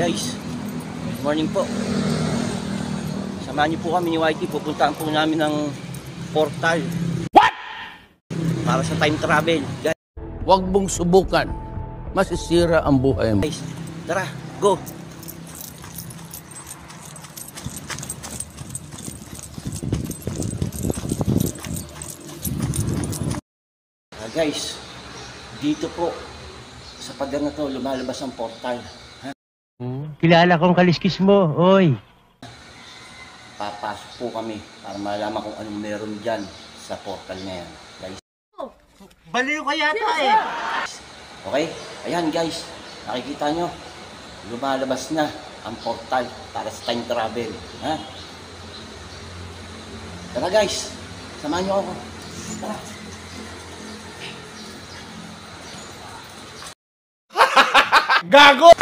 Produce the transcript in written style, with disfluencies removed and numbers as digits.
Guys, good morning po. Samahan niyo po kami ni Whitey. Pupuntahan po namin ng portal. What? Para sa time travel. Guys, huwag mong subukan. Masisira ang buhay mo. Guys, tara, go. Guys, dito po sa pagang na to lumalabas ang portal. Ha? Kilala kong kaliskis mo, oy. Papasok po kami para malaman kung anong meron dyan sa portal na yan. Guys. Baliw ka yata eh. Okay? Ayan guys, nakikita nyo, lumalabas na ang portal para sa time travel. Ha? Tara guys, samahan nyo ako. Tara. Gago!